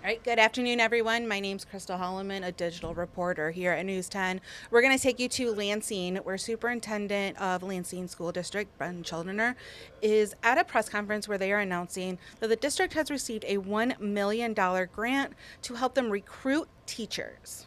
All right, good afternoon, everyone. My name's Crystal Holloman, a digital reporter here at News 10. We're going to take you to Lansing, where Superintendent of Lansing School District, Ben Childner, is at a press conference where they are announcing that the district has received a $1 million grant to help them recruit teachers.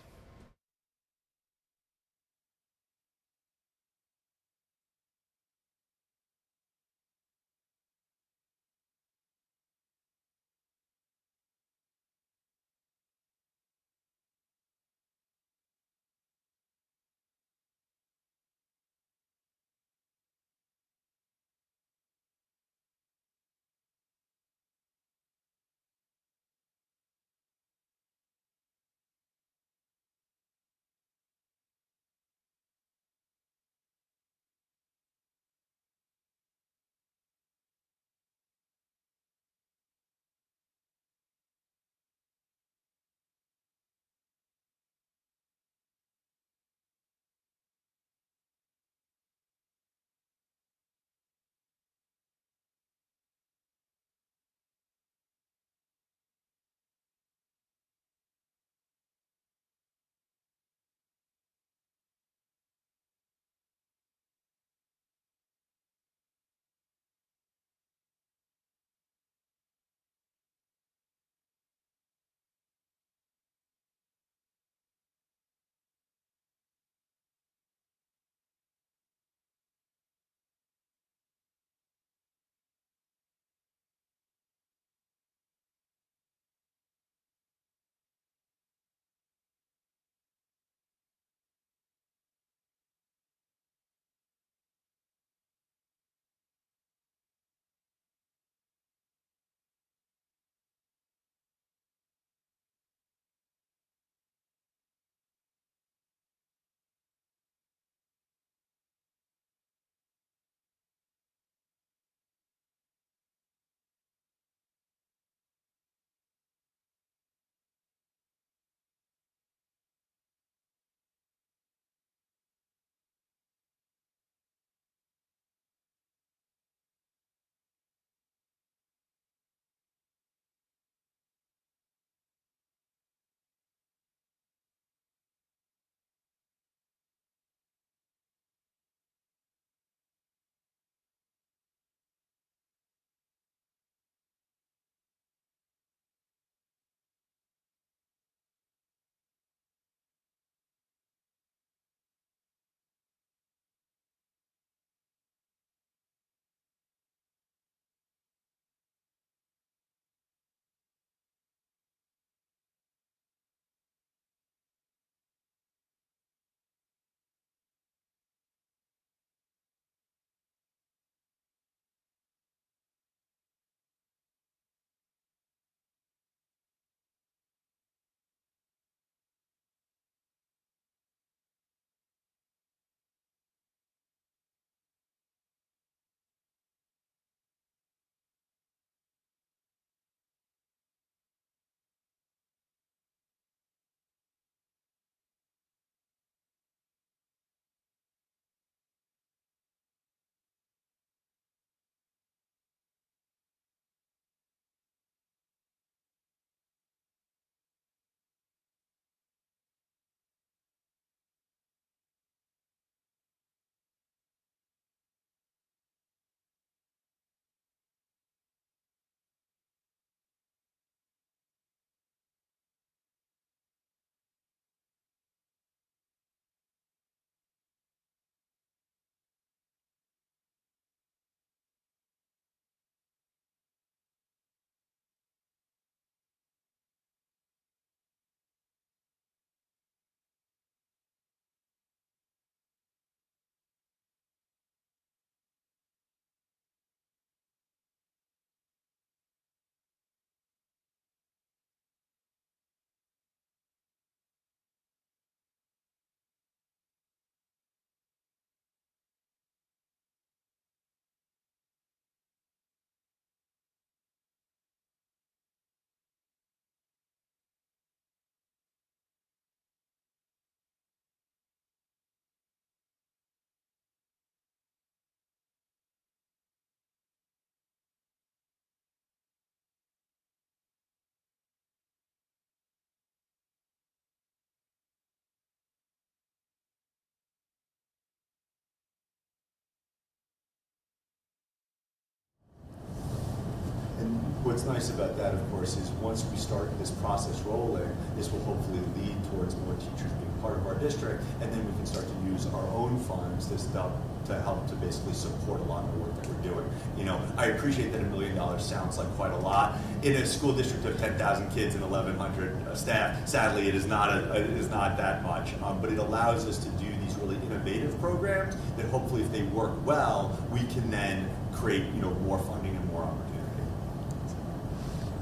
what's nice about that, of course, is once we start this process rolling, this will hopefully lead towards more teachers being part of our district, and then we can start to use our own funds to help to basically support a lot of the work that we're doing. You know, I appreciate that $1 million sounds like quite a lot. In a school district of 10,000 kids and 1,100 staff, sadly, it is not that much. But it allows us to do these really innovative programs that hopefully, if they work well, we can then create, you know, more funding and more opportunity.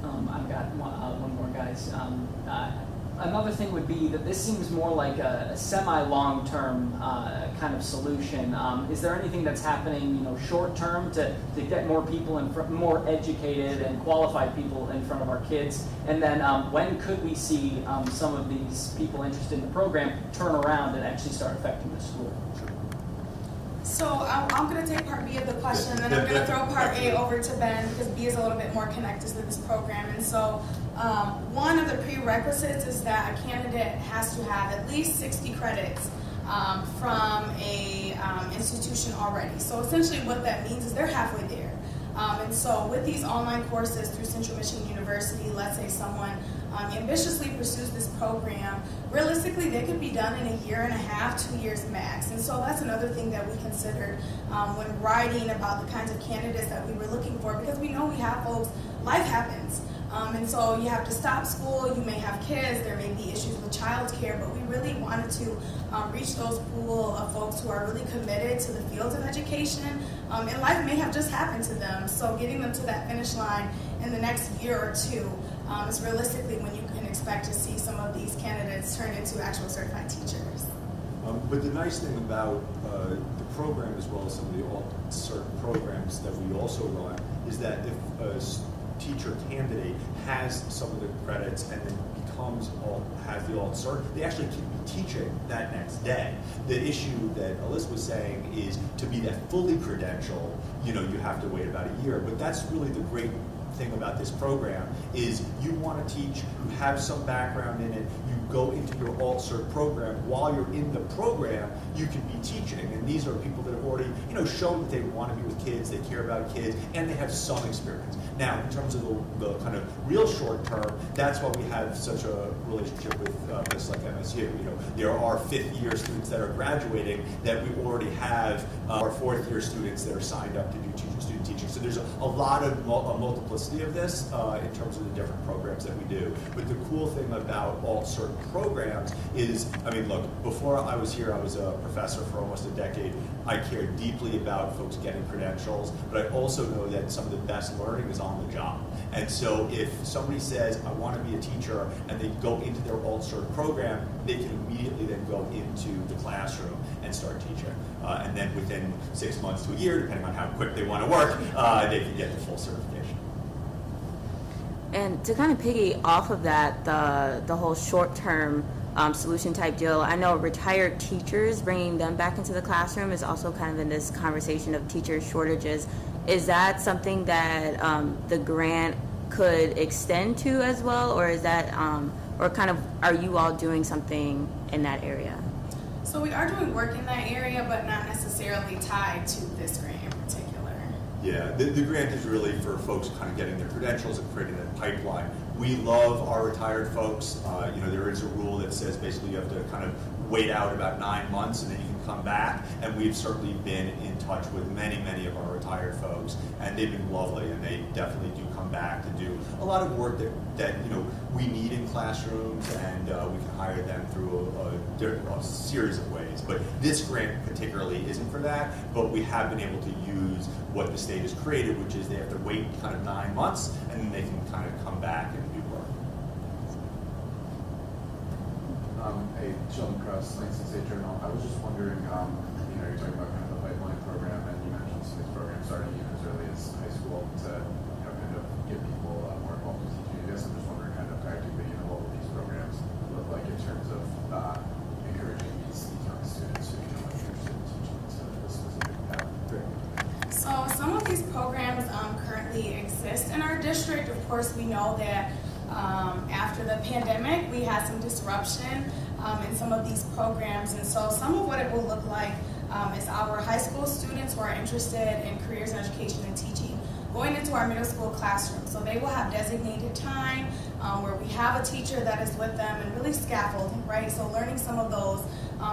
I've got one more, guys. Another thing would be that this seems more like a semi-long-term kind of solution. Is there anything that's happening, you know, short-term to get more people more educated and qualified people in front of our kids? And then when could we see some of these people interested in the program turn around and actually start affecting the school? So I'm going to take part B of the question, and then I'm going to throw part A over to Ben, because B is a little bit more connected to this program. And so one of the prerequisites is that a candidate has to have at least 60 credits from a institution already. So essentially what that means is they're halfway there. And so with these online courses through Central Michigan University, let's say someone ambitiously pursues this program, realistically they could be done in a year and a half, 2 years max. And so that's another thing that we considered when writing about the kinds of candidates that we were looking for, because we know we have folks, life happens. And so you have to stop school, you may have kids, there may be issues with childcare, but we really wanted to reach those pool of folks who are really committed to the fields of education, and life may have just happened to them. So getting them to that finish line in the next year or two is realistically when you can expect to see some of these candidates turn into actual certified teachers. But the nice thing about the program, as well as some of the alt-cert programs that we also run, is that if a teacher candidate has some of the credits and then has the alt-cert, they actually can be teaching that next day. The issue that Alyssa was saying is to be that fully credentialed, you know, you have to wait about a year. But that's really the great thing about this program is you want to teach, you have some background in it, you go into your alt-cert program. While you're in the program, you can be teaching. And these are people that have already, you know, shown that they want to be with kids, they care about kids, and they have some experience. Now, in terms of the kind of real short term, that's why we have such a relationship with places like MSU. You know, there are fifth-year students that are graduating that we already have our fourth-year students that are signed up to do student teaching. So there's a lot of multiplicity of this in terms of the different programs that we do. But the cool thing about alt-cert programs is, I mean, look, before I was here, I was a professor for almost a decade. I cared deeply about folks getting credentials, but I also know that some of the best learning is on the job. And so if somebody says, I want to be a teacher, and they go into their alt-cert program, they can immediately then go into the classroom and start teaching. And then within 6 months to a year, depending on how quick they want to work, they can get the full certification. And to kind of piggy off of that, the whole short-term solution type deal, I know retired teachers, bringing them back into the classroom is also kind of in this conversation of teacher shortages. Is that something that the grant could extend to as well, or is that, or kind of, are you all doing something in that area? So we are doing work in that area, but not necessarily tied to this grant in particular. Yeah, the grant is really for folks kind of getting their credentials and creating that pipeline. We love our retired folks. You know, there is a rule that says basically you have to kind of wait out about 9 months and then you can come back. And we've certainly been in touch with many of our retired folks, and they've been lovely, and they definitely do come back to do a lot of work that you know we need in classrooms, and we can hire them through a series of ways. But this grant particularly isn't for that, but we have been able to use what the state has created, which is they have to wait kind of 9 months, and then they can kind of come back and do work. Hey, Sheldon Cross, Lansing State Journal. I was just wondering, you know, you're talking about kind of the pipeline program, and you mentioned some of these programs starting even as early as high school to, you know, kind of get people more involved with teaching. I guess I'm just wondering kind of practically, you know, what will these programs look like in terms of encouraging these young students who, you know, are interested in teaching to a specific path? So some of these programs currently exist in our district. Of course, we know that after the pandemic, we had some disruption in some of these programs. And so some of what it will look like is our high school students who are interested in careers in education and teaching going into our middle school classroom. So they will have designated time where we have a teacher that is with them and really scaffolding, right? So learning some of those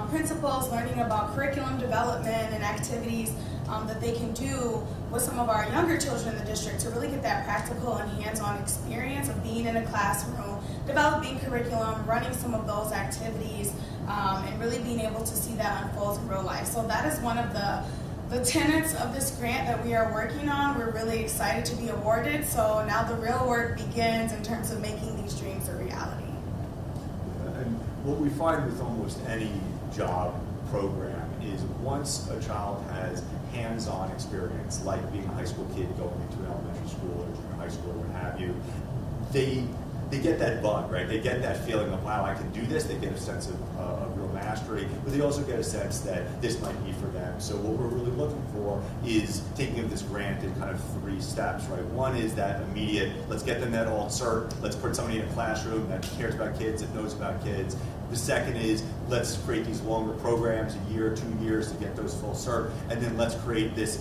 principles, learning about curriculum development and activities that they can do with some of our younger children in the district to really get that practical and hands-on experience of being in a classroom, developing curriculum, running some of those activities, and really being able to see that unfold in real life. So that is one of the tenets of this grant that we are working on. We're really excited to be awarded. So now the real work begins in terms of making these dreams a reality. And what we find with almost any job program is once a child has hands-on experience, like being a high school kid going into an elementary school or junior high school or what have you, they get that bug, right? They get that feeling of, wow, I can do this. They get a sense of real mastery, but they also get a sense that this might be for them. So what we're really looking for is taking of this grant in kind of 3 steps, right? One is that immediate, let's get them that alt cert, let's put somebody in a classroom that cares about kids, that knows about kids. The second is, let's create these longer programs, a year, 2 years to get those full cert, and then let's create this,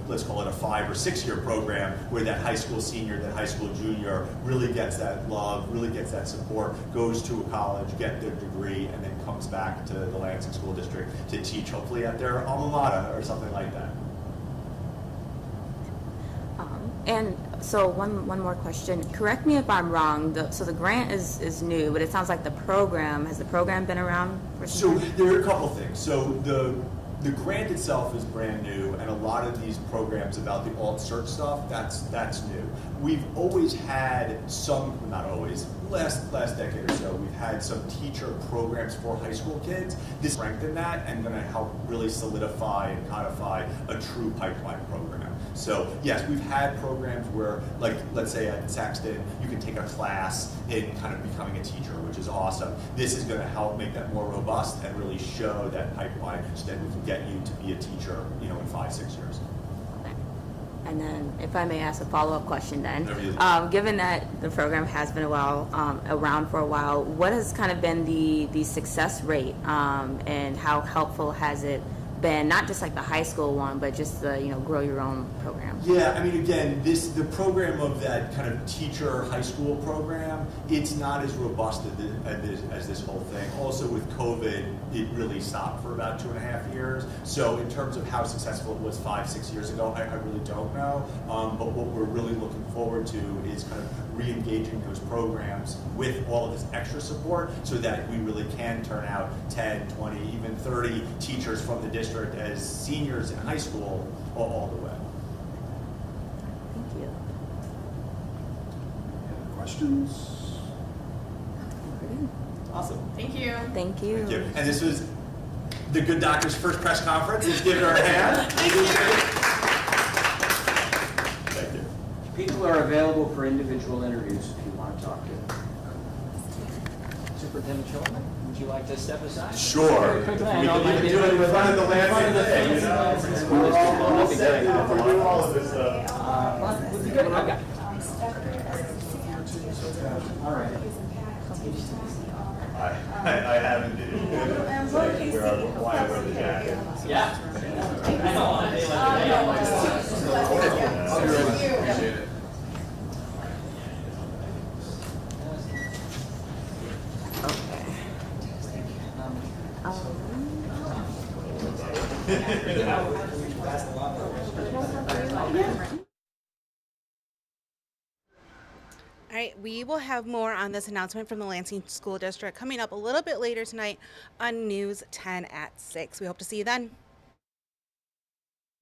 let's call it a 5 or 6 year program where that high school senior, that high school junior really gets that love, really gets that support, goes to a college, get their degree, and then comes back to the Lansing School District to teach, hopefully at their alma mater or something like that. And so one more question. Correct me if I'm wrong. So the grant is new, but it sounds like the program, has the program been around for some time? So there are a couple things. So the grant itself is brand new, and a lot of these programs about the alt cert stuff, that's new. We've always had some, not always, last decade or so, we've had some teacher programs for high school kids. This strengthen that and going to help really solidify and codify a true pipeline program. So yes, we've had programs where, like, let's say at Saxton, you can take a class in kind of becoming a teacher, which is awesome. This is going to help make that more robust and really show that pipeline so that we can get you to be a teacher, in 5-6 years. And then, if I may ask a follow-up question then, given that the program has been around for a while, what has kind of been the success rate, and how helpful has it been, not just like the high school one, but just the grow your own program? Yeah, I mean, again, the program of that kind of teacher high school program, it's not as robust as this whole thing. Also with COVID, it really stopped for about 2.5 years. So in terms of how successful it was 5-6 years ago, I really don't know. But what we're really looking forward to is kind of re-engaging those programs with all of this extra support so that we really can turn out 10, 20, even 30 teachers from the district as seniors in high school all the way. Thank you. Any other questions? Awesome. Thank you. Thank you. Thank you. And this was the Good Doctor's first press conference. Let's give her a hand. Thank you. Thank you. People are available for individual interviews if you want to talk to. Superintendent Schulman, would you like to step aside? Sure. Very quickly, I know it might be do it in front of the Lansing Lansing thing, Lansing School District. That'd be great. We're doing all of this stuff. Would be good. Okay. All right. I haven't been. Why I wear the jacket. Yeah. I know. Appreciate it. All right, we will have more on this announcement from the Lansing School District coming up a little bit later tonight on News 10 at 6. We hope to see you then.